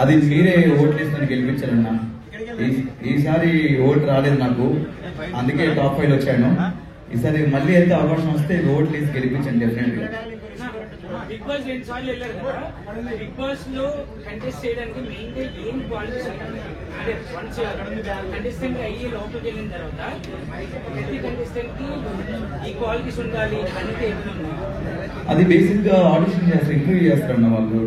అది మీరే ఓట్లు వేసి గెలిపించారన్నా. ఈసారి ఓటు రాలేదు నాకు, అందుకే టాప్ 5 వచ్చాను. ఈసారి మళ్ళీ అయితే అవకాశం వస్తే ఓట్లు వేసి గెలిపించండి డెఫినెట్ గా. బిగ్ బాస్ 2 సార్లు వెళ్ళారు కదా, బిగ్ బాస్ లో కంటెస్ట్ చేయడానికి మెయిన్ గా ఏం క్వాలిఫికేషన్ అంటే వన్స్ కంటెస్టెంట్ అయ్యి లోపలికి వెళ్ళిన తర్వాత ప్రతి కంటెస్టెంట్ కి ఈ క్వాలిటీస్ ఉండాలి అనేది ఏమన్నా? అది బేసిక్ గా ఆడిషన్ చేస్తారు, ఇంటర్వ్యూ చేస్తారన్న వాళ్ళు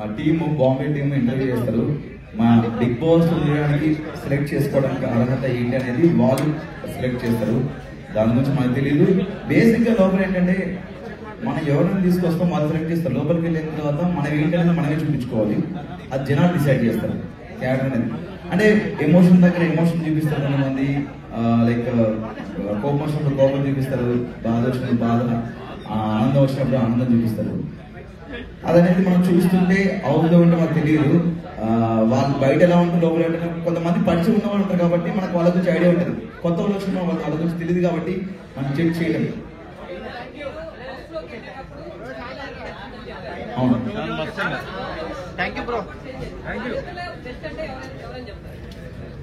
ఆ టీము బాంబే టీమ్ ఇంటర్వ్యూ చేస్తారు. మా బిగ్ బాస్ ఉండడానికి సెలెక్ట్ చేసుకోవడానికి అర్హత ఏంటి అనేది వాళ్ళు సెలెక్ట్ చేస్తారు. దాని గురించి మనకు తెలియదు. బేసిక్ గా లోపల ఏంటంటే మనం ఎవరిని తీసుకొస్తాం వాళ్ళు సెలెక్ట్ చేస్తారు. లోపలికి వెళ్ళిన తర్వాత మనం ఏంటనేది మనమే చూపించుకోవాలి. అది జనాలు డిసైడ్ చేస్తారు క్యారెక్టర్ అనేది. అంటే ఎమోషన్ దగ్గర ఎమోషన్ చూపిస్తారు కొంతమంది, లైక్ కోపం వచ్చినప్పుడు కోపం చూపిస్తారు, బాధ వచ్చినప్పుడు బాధ, ఆనందం వచ్చినప్పుడు ఆనందం చూపిస్తారు. అదనేది మనం చూస్తుంటే అవుతుందో ఉంటే మనకు తెలియదు. వాళ్ళు బయట ఎలా ఉంటుంది లోపల ఏంటంటే కొంతమంది పరిచయం ఉన్న వాళ్ళు ఉంటారు కాబట్టి మనకు వాళ్ళ గురించి ఐడియా ఉంటుంది. కొత్త వాళ్ళు వచ్చిన వాళ్ళ గురించి తెలియదు కాబట్టి మనం చెక్ చేయలేము. అవును,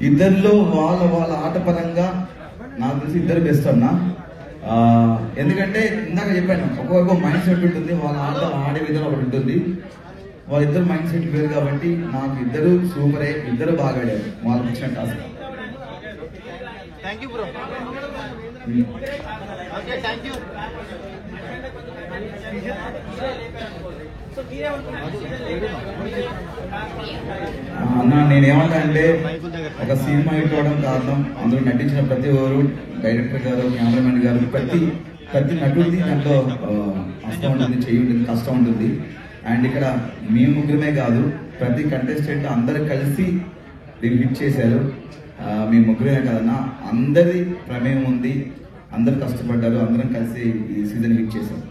ఇద్దరిలో వాళ్ళ ఆట పరంగా నాకు తెలిసి ఇద్దరు బెస్ట్ అన్నా. ఎందుకంటే ఇందాక చెప్పాను, ఒక్కొక్క మైండ్ సెట్ ఉంటుంది, వాళ్ళ ఆట ఆడే విధానం ఒకటి ఉంటుంది. వాళ్ళిద్దరు మైండ్ సెట్ వేరు కాబట్టి నాకు ఇద్దరు సూపరే, ఇద్దరు బాగా ఆడారు వాళ్ళకి ఇచ్చిన టాస్క్. అన్న నేనేమంటా అంటే ఒక సినిమా హిట్ అవ్వడం కారణం అందులో నటించిన ప్రతి ఒక్కరు, డైరెక్టర్ గారు, కెమెరామెన్ గారు, ప్రతి నటుడిది దాంట్లో కష్టం ఉంటుంది, చెయ్యి ఉంటుంది, కష్టం ఉంటుంది. అండ్ ఇక్కడ మీ ముగ్గురమే కాదు, ప్రతి కంటెస్టెంట్ అందరు కలిసి దీన్ని హిట్ చేశారు. మీ ముగ్గురే కదన్నా, అందరి ప్రమేయం ఉంది, అందరు కష్టపడ్డారు, అందరం కలిసి ఈ సీజన్ హిట్ చేశారు.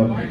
ఓకే.